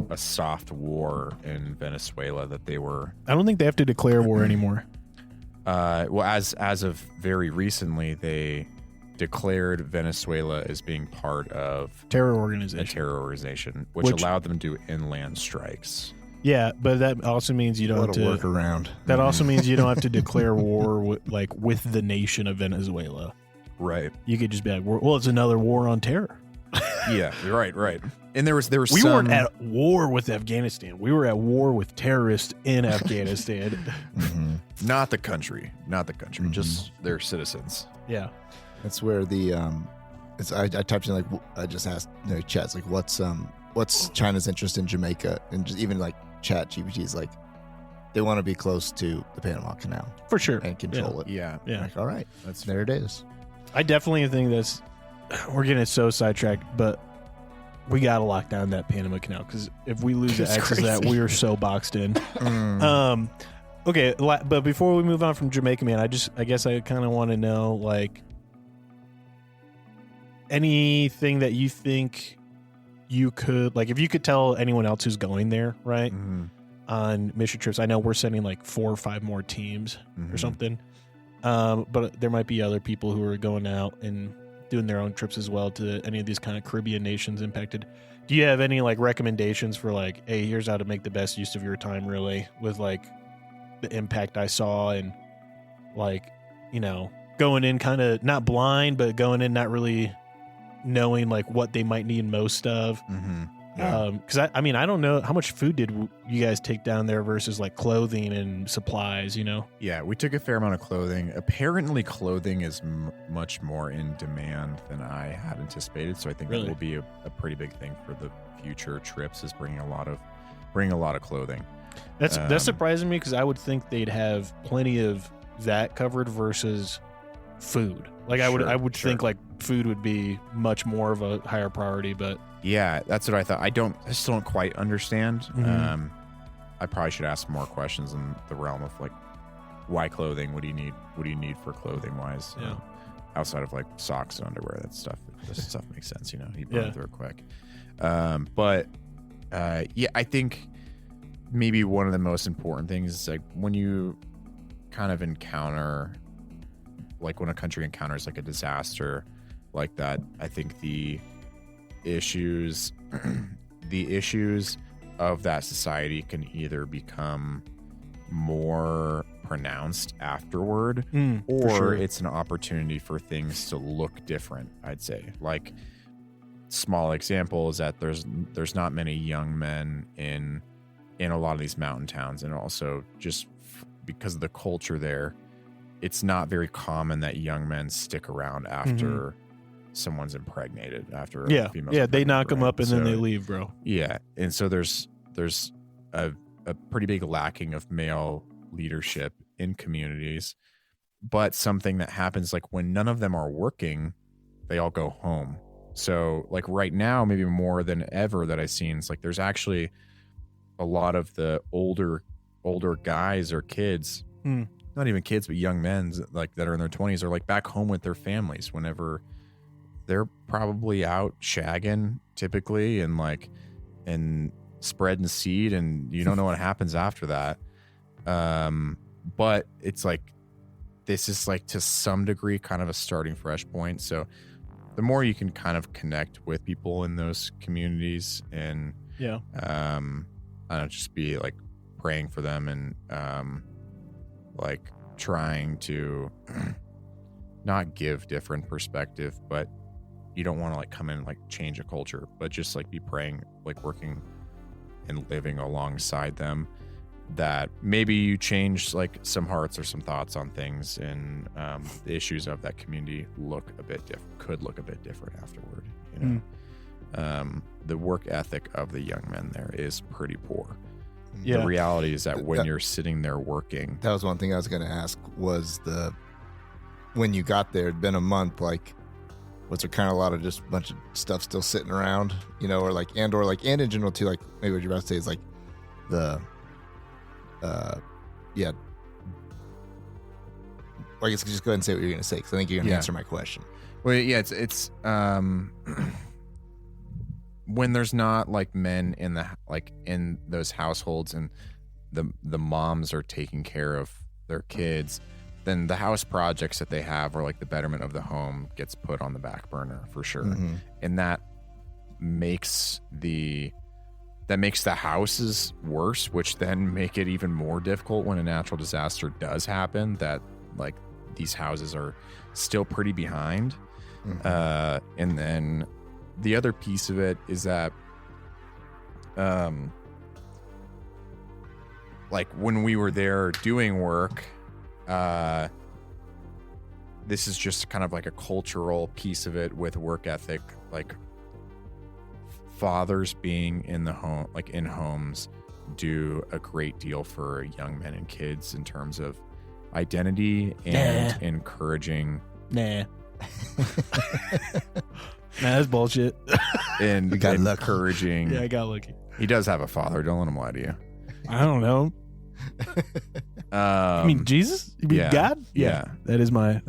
a soft war in Venezuela, that they were... I don't think they have to declare war anymore. Well, as of very recently, they declared Venezuela as being part of terror a organization, which allowed them to do inland strikes. Yeah, but that also means you don't What have a to work around. That also means you don't have to declare war with the nation of Venezuela. Right. You could just be like, well, it's another war on terror. Yeah. Right. And there was We some... weren't at war with Afghanistan. We were at war with terrorists in Afghanistan. Not the country, just their citizens. Yeah. That's where the I typed in, like, I just asked, chat's like, what's China's interest in Jamaica, and just even like Chat GPT is like, they want to be close to the Panama Canal For sure. and control it. Yeah. Like, all right, there it is. I definitely think we're getting so sidetracked, but we got to lock down that Panama Canal, because if we lose access to that, we are so boxed in. Okay, but before we move on from Jamaica, man, I guess I kind of want to know, like, anything that you think you could, like, if you could tell anyone else who's going there, right, on mission trips. I know we're sending like 4 or 5 more teams or something, but there might be other people who are going out and doing their own trips as well to any of these kind of Caribbean nations impacted. Do you have any, like, recommendations for, like, hey, here's how to make the best use of your time, really, with, like, the impact I saw, and, like, going in kind of not blind, but going in not really knowing, like, what they might need most of. Because I mean, I don't know how much food did you guys take down there versus, like, clothing and supplies. Yeah, we took a fair amount of clothing. Apparently clothing is much more in demand than I had anticipated, so I think that will be a pretty big thing for the future trips, is bringing a lot of clothing. That's surprising me, because I would think they'd have plenty of that covered versus food. Like, I would think, like, food would be much more of a higher priority, but yeah, that's what I thought. I still don't quite understand. I probably should ask more questions in the realm of, like, why clothing? What do you need for clothing wise? Yeah. Outside of, like, socks and underwear, this stuff makes sense. You burn through it quick. But I think maybe one of the most important things is, like, when you kind of encounter, like, when a country encounters, like, a disaster like that, I think the issues of that society can either become more pronounced afterward, or it's an opportunity for things to look different, I'd say. Like, small example is that there's not many young men in a lot of these mountain towns, and also just because of the culture there, it's not very common that young men stick around after someone's impregnated, after a female's they knock them up and so, then they leave, bro. Yeah, and so there's a pretty big lacking of male leadership in communities. But something that happens, like, when none of them are working, they all go home. So, like, right now, maybe more than ever that I've seen, it's like there's actually a lot of the older guys or kids, not even kids, but young men, like, that are in their 20s, are, like, back home with their families whenever they're probably out shagging typically, and, like, and spreading seed, and you don't know what happens after that. But it's like, this is, like, to some degree kind of a starting fresh point. So the more you can kind of connect with people in those communities, and I don't know, just be, like, praying for them, and like, trying to not give different perspective, but you don't want to, like, come in and, like, change a culture, but just, like, be praying, like, working and living alongside them, that maybe you change, like, some hearts or some thoughts on things, and the issues of that community could look a bit different afterward. The work ethic of the young men there is pretty poor. The reality is that when you're sitting there working, that was one thing I was going to ask, was when you got there, it'd been a month, like, was there kind of a lot of just a bunch of stuff still sitting around, or like, and in general too, like, maybe what you're about to say is, like, I guess just go ahead and say what you're going to say, because I think you're going to answer my question. Well, yeah, it's when there's not, like, men in those households, and the moms are taking care of their kids, then the house projects that they have, or, like, the betterment of the home, gets put on the back burner for sure. And that makes that makes the houses worse, which then make it even more difficult when a natural disaster does happen, that like these houses are still pretty behind. And then the other piece of it is that like when we were there doing work, this is just kind of like a cultural piece of it with work ethic, like fathers being in the home, like in homes, do a great deal for young men and kids in terms of identity and encouraging. Nah, that's bullshit. And You got encouraging. Yeah, I got lucky. He does have a father. Don't let him lie to you. I don't know. I mean, Jesus? You mean yeah, God? Yeah. That is my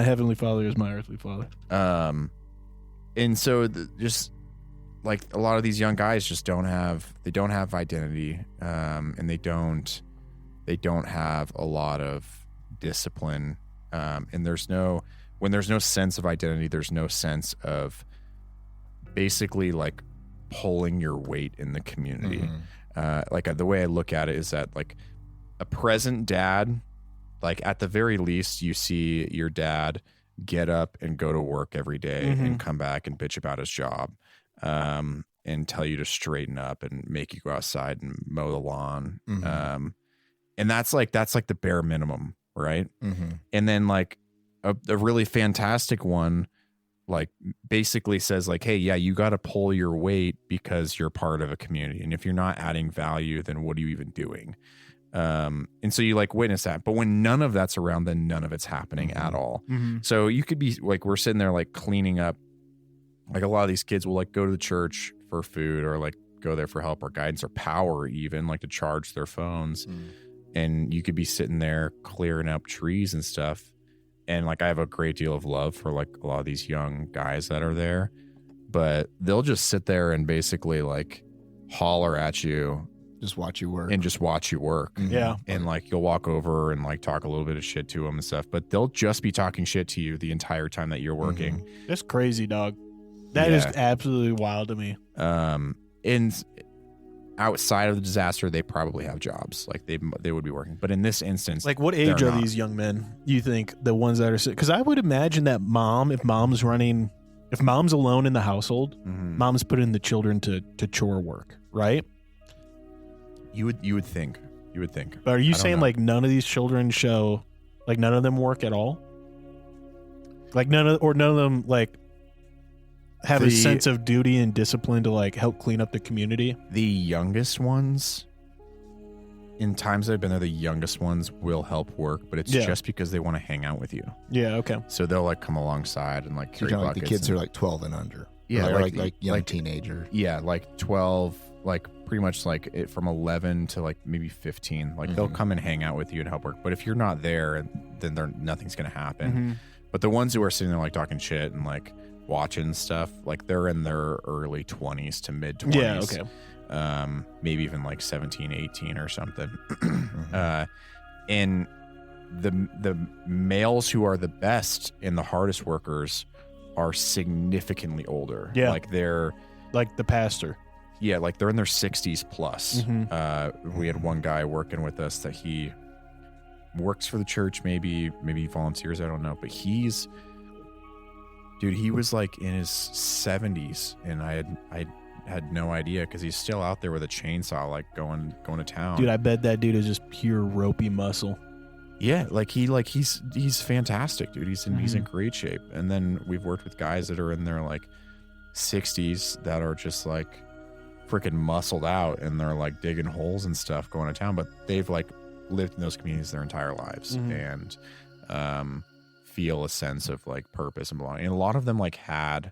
heavenly father is my earthly father. And so just like a lot of these young guys just don't have identity, and they don't have a lot of discipline. And when there's no sense of identity, there's no sense of basically like pulling your weight in the community. Like the way I look at it is that like a present dad, like at the very least, you see your dad get up and go to work every day and come back and bitch about his job, and tell you to straighten up and make you go outside and mow the lawn. And that's like the bare minimum, right? And then like a really fantastic one, like basically says like, hey, yeah, you got to pull your weight because you're part of a community. And if you're not adding value, then what are you even doing? And so you like witness that. But when none of that's around, then none of it's happening at all. So you could be like, we're sitting there like cleaning up. Like a lot of these kids will like go to the church for food or like go there for help or guidance or power, even like to charge their phones. And you could be sitting there clearing up trees and stuff. And like I have a great deal of love for like a lot of these young guys that are there, but they'll just sit there and basically like holler at you, just watch you work, Yeah. And like you'll walk over and like talk a little bit of shit to them and stuff, but they'll just be talking shit to you the entire time that you're working. That's crazy, dog. That is absolutely wild to me. And outside of the disaster, they probably have jobs, like they would be working. But in this instance, like what age are these young men? You think the ones that are? Because I would imagine that if mom's alone in the household, mom's putting the children to chore work, right? You would think. But are you saying like none of these children none of them work at all? Like none of them like have a sense of duty and discipline to like help clean up the community? The youngest ones, in times that I've been there, the youngest ones will help work, but it's just because they want to hang out with you. Yeah, okay. So they'll like come alongside and like carry buckets. Like the kids are like 12 and under. Yeah, like young teenager. Yeah, like 12, like pretty much like from 11 to like maybe 15. Like they'll come and hang out with you and help work. But if you're not there, then nothing's gonna happen. But the ones who are sitting there like talking shit and like watching stuff, like they're in their early 20s to mid 20s. Yeah, okay. Maybe even like 17, 18 or something. And the males who are the best and the hardest workers are significantly older. Yeah. Like they're like the pastor. Yeah, like they're in their 60s plus. We had one guy working with us that he works for the church, maybe he volunteers, I don't know, but he was like in his 70s, and I had no idea because he's still out there with a chainsaw, like going to town. Dude, I bet that dude is just pure ropey muscle. Yeah, he's fantastic, dude. He's in great shape. And then we've worked with guys that are in their like 60s that are just like freaking muscled out, and they're like digging holes and stuff going to town, but they've like lived in those communities their entire lives and feel a sense of like purpose and belonging. And a lot of them like had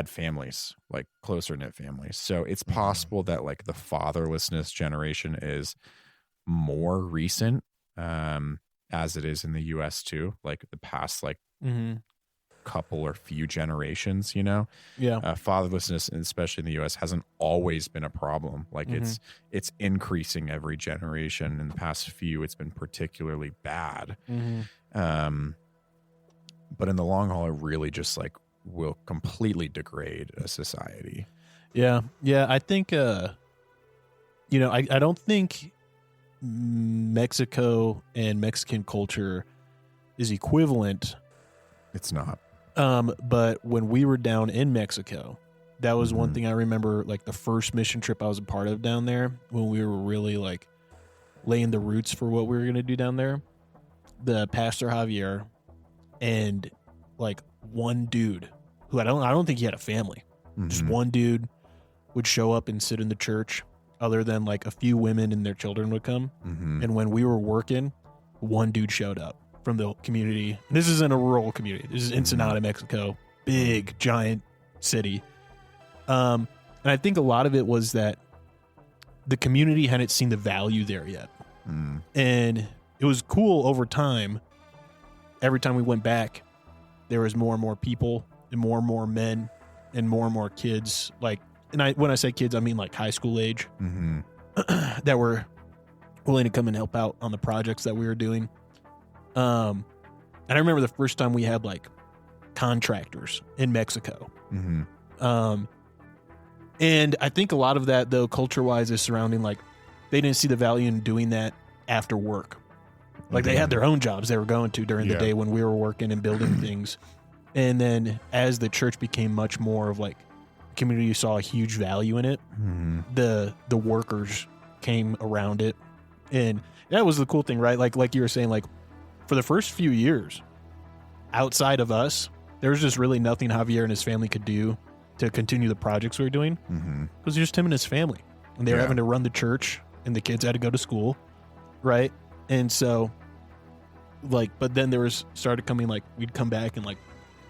families, like closer knit families. So it's possible that like the fatherlessness generation is more recent, as it is in the US too, like the past like couple or few generations, you know? Yeah. Fatherlessness, especially in the US, hasn't always been a problem. Like it's increasing every generation. In the past few, it's been particularly bad. But in the long haul, it really just like will completely degrade a society. Yeah. I think I don't think Mexico and Mexican culture is equivalent. It's not. But when we were down in Mexico, that was one thing I remember, like the first mission trip I was a part of down there, when we were really like laying the roots for what we were going to do down there. The Pastor Javier and like one dude who I don't think he had a family. Just one dude would show up and sit in the church, other than like a few women and their children would come. And when we were working, one dude showed up from the community. This isn't a rural community. This is Ensenada, Mexico. Big, giant city. And I think a lot of it was that the community hadn't seen the value there yet. And it was cool over time. Every time we went back, there was more and more people and more men and more kids. Like, and when I say kids, I mean like high school age that were willing to come and help out on the projects that we were doing. And I remember the first time we had like contractors in Mexico. And I think a lot of that, though, culture-wise, is surrounding like they didn't see the value in doing that after work. Like they had their own jobs they were going to during the day when we were working and building things. And then as the church became much more of like a community, you saw a huge value in it. The workers came around it. And that was the cool thing, right? Like you were saying, like for the first few years, outside of us, there was just really nothing Javier and his family could do to continue the projects we were doing. It was just him and his family. And they were having to run the church, and the kids had to go to school, right? And so, like, but then there was started coming, like, we'd come back and, like,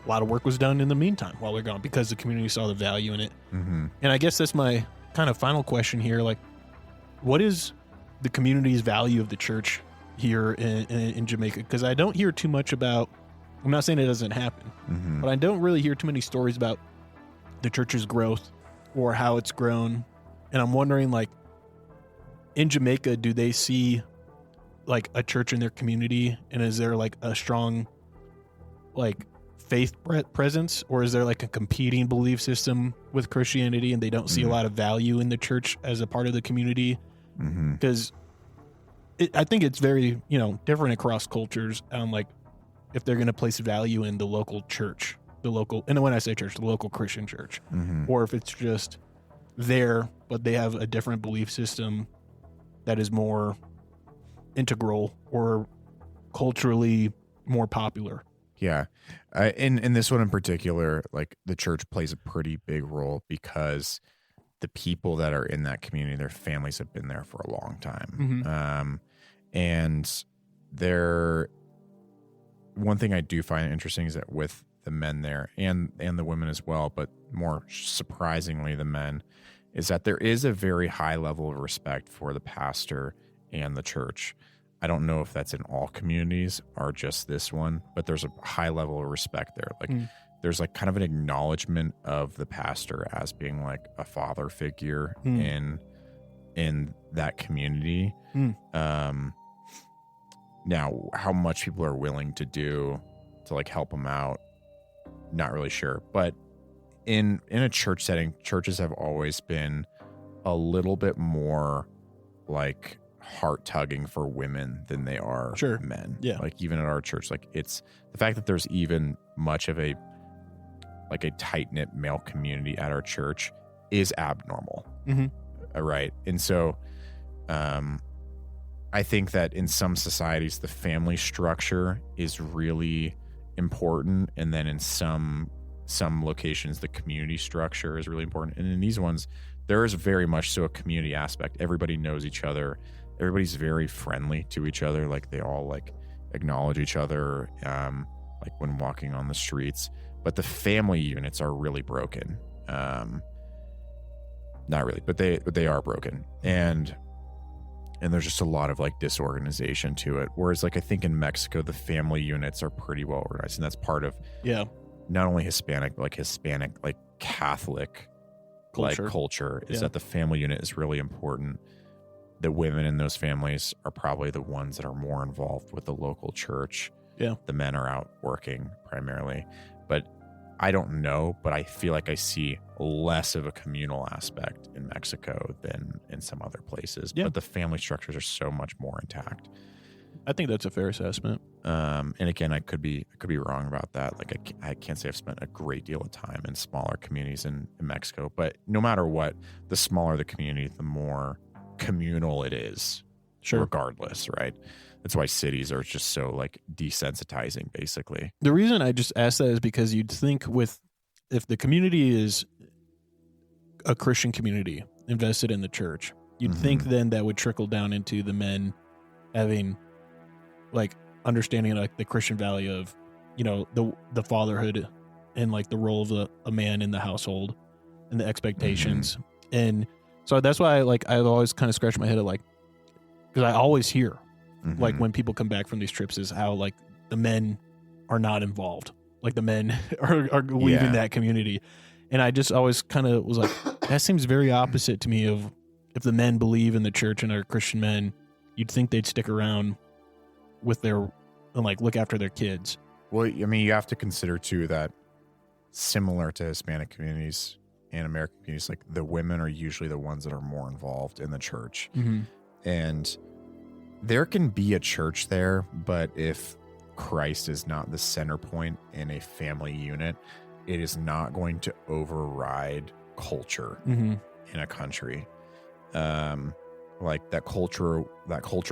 a lot of work was done in the meantime while we were gone because the community saw the value in it. And I guess that's my kind of final question here. Like, what is the community's value of the church here in Jamaica? Because I don't hear too much about, I'm not saying it doesn't happen, but I don't really hear too many stories about the church's growth or how it's grown. And I'm wondering, like, in Jamaica, do they see like a church in their community, and is there like a strong like faith presence, or is there like a competing belief system with Christianity and they don't see a lot of value in the church as a part of the community? Because I think it's very, different across cultures on like if they're going to place value in the local church, and when I say church, the local Christian church, or if it's just there, but they have a different belief system that is more integral or culturally more popular. Yeah. In this one in particular, like the church plays a pretty big role because the people that are in that community, their families have been there for a long time. And one thing I do find interesting is that with the men there and the women as well, but more surprisingly the men, is that there is a very high level of respect for the pastor and the church. I don't know if that's in all communities or just this one, but there's a high level of respect there. Like there's like kind of an acknowledgement of the pastor as being like a father figure in that community. Now, how much people are willing to do to like help them out, not really sure. But in a church setting, churches have always been a little bit more like heart tugging for women than they are men. Yeah. Like even at our church, like it's the fact that there's even much of a tight knit male community at our church is abnormal. Right. And so, I think that in some societies, the family structure is really important. And then in some locations, the community structure is really important. And in these ones, there is very much so a community aspect. Everybody knows each other. Everybody's very friendly to each other. Like they all like acknowledge each other, like when walking on the streets. But the family units are really broken. Not really, but they are broken. And there's just a lot of like disorganization to it. Whereas like I think in Mexico, the family units are pretty well organized. And that's part of not only Hispanic, but like Hispanic, like Catholic culture is that the family unit is really important. The women in those families are probably the ones that are more involved with the local church. Yeah. The men are out working primarily. But I don't know, but I feel like I see less of a communal aspect in Mexico than in some other places. Yeah. But the family structures are so much more intact. I think that's a fair assessment. And again, I could be wrong about that. Like I can't say I've spent a great deal of time in smaller communities in Mexico, but no matter what, the smaller the community, the more communal it is. Sure. Regardless, right? That's why cities are just so like desensitizing, basically. The reason I just asked that is because you'd think if the community is a Christian community invested in the church, you'd think then that would trickle down into the men having like understanding like the Christian value of, the fatherhood and like the role of a man in the household and the expectations. And so that's why I've always kind of scratched my head at like, because I always hear like when people come back from these trips is how like the men are not involved. Like the men are leaving that community. And I just always kind of was like, that seems very opposite to me of if the men believe in the church and are Christian men, you'd think they'd stick around with and like look after their kids. Well, I mean, you have to consider too that similar to Hispanic communities and American communities, like the women are usually the ones that are more involved in the church. And there can be a church there, but if Christ is not the center point in a family unit, it is not going to override culture in a country. Like that culture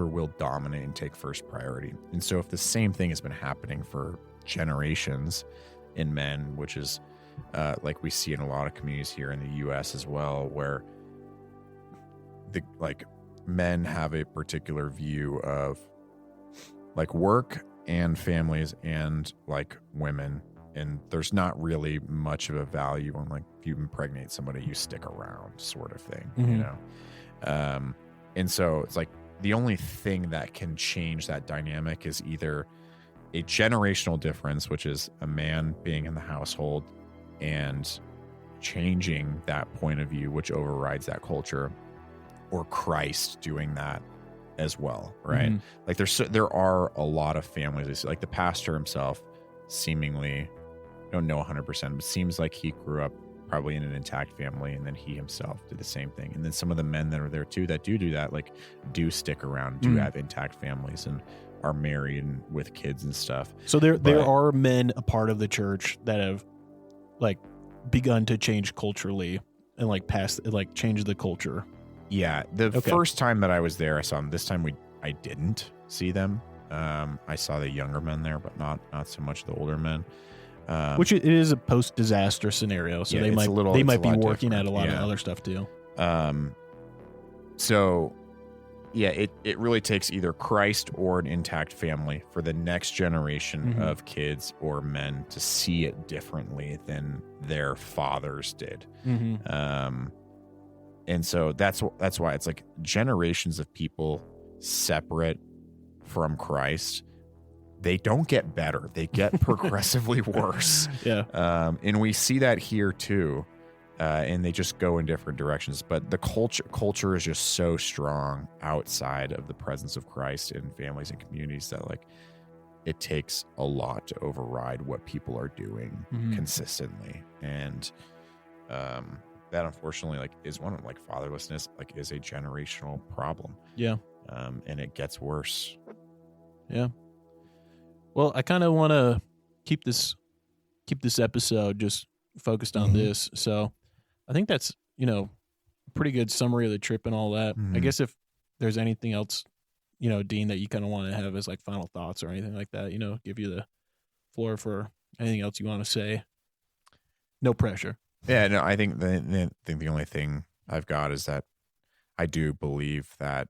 will dominate and take first priority. And so if the same thing has been happening for generations in men, which is like we see in a lot of communities here in the US as well, where men have a particular view of like work and families and like women, and there's not really much of a value on like if you impregnate somebody, you stick around sort of thing, and so it's like the only thing that can change that dynamic is either a generational difference, which is a man being in the household and changing that point of view, which overrides that culture, or Christ doing that as well, right? Like there are a lot of families, like the pastor himself seemingly, don't know 100%, but seems like he grew up probably in an intact family, and then he himself did the same thing. And then some of the men that are there too that do that, like do stick around, do have intact families and are married and with kids and stuff. So there are men a part of the church that have like begun to change culturally and like change the culture. Yeah, the first time that I was there, I saw them. This time I didn't see them. I saw the younger men there, but not so much the older men. Which it is a post-disaster scenario, so they might be working at a lot of other stuff too. So yeah, it really takes either Christ or an intact family for the next generation of kids or men to see it differently than their fathers did. And so that's why it's like generations of people separate from Christ, they don't get better. They get progressively worse. And we see that here too. And they just go in different directions. But the culture is just so strong outside of the presence of Christ in families and communities that like it takes a lot to override what people are doing consistently. And that unfortunately like is one of like fatherlessness like is a generational problem. And it gets worse. Well, I kind of want to keep this episode just focused on this. So I think that's, a pretty good summary of the trip and all that. I guess if there's anything else, Dean, that you kind of want to have as like final thoughts or anything like that, give you the floor for anything else you want to say. No pressure. Yeah, no, I think the only thing I've got is that I do believe that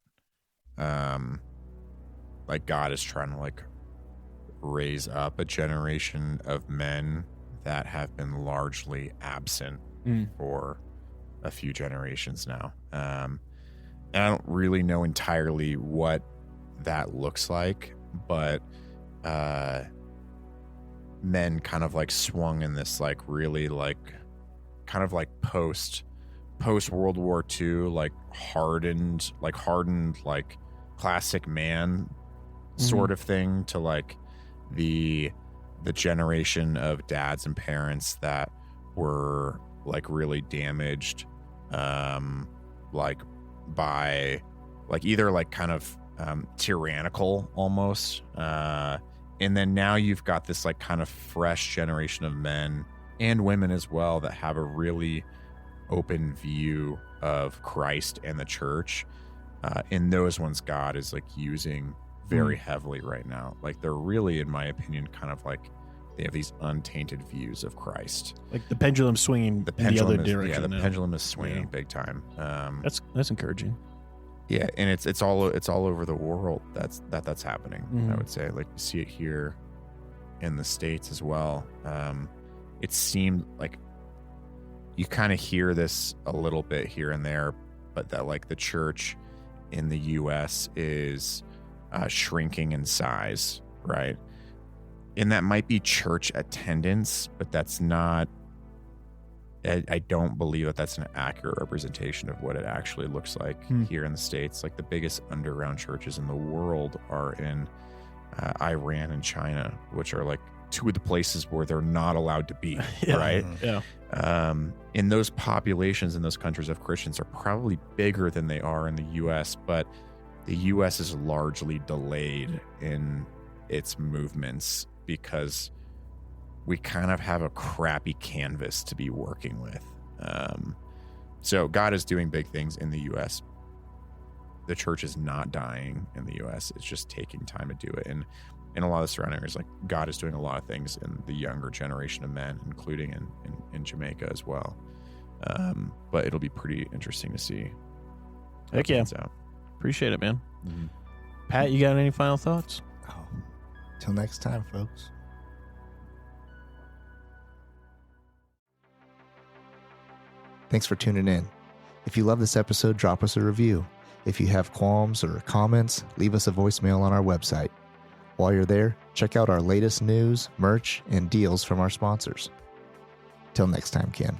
like God is trying to like raise up a generation of men that have been largely absent for a few generations now. And I don't really know entirely what that looks like, but men kind of like swung in this like really like kind of like post World War II, like hardened like classic man sort of thing to like the the generation of dads and parents that were like really damaged, like by like either like kind of tyrannical almost, and then now you've got this like kind of fresh generation of men and women as well that have a really open view of Christ and the church. And those ones God is like using very heavily right now. Like they're really, in my opinion, kind of like they have these untainted views of Christ. Like the pendulum swinging in the other direction. Yeah, the now. pendulum is swinging big time. That's encouraging. Yeah, and it's all over the world. That's happening. Mhm. I would say, like, you see it here in the States as well. It seemed like you kind of hear this a little bit here and there, but that like the church in the U.S. is shrinking in size, right? And that might be church attendance, but that's not. I don't believe that that's an accurate representation of what it actually looks like here in the States. Like the biggest underground churches in the world are in Iran and China, which are like two of the places where they're not allowed to be, right? Yeah. And those populations in those countries of Christians are probably bigger than they are in the U.S., but the U.S. is largely delayed in its movements because we kind of have a crappy canvas to be working with. So God is doing big things in the U.S. The church is not dying in the U.S. It's just taking time to do it. And in a lot of the surrounding areas, like God is doing a lot of things in the younger generation of men, including in Jamaica as well. But it'll be pretty interesting to see. Heck yeah. Appreciate it, man. Mm-hmm. Pat, you got any final thoughts? Oh, till next time, folks. Thanks for tuning in. If you love this episode, drop us a review. If you have qualms or comments, leave us a voicemail on our website. While you're there, check out our latest news, merch, and deals from our sponsors. Till next time, Ken.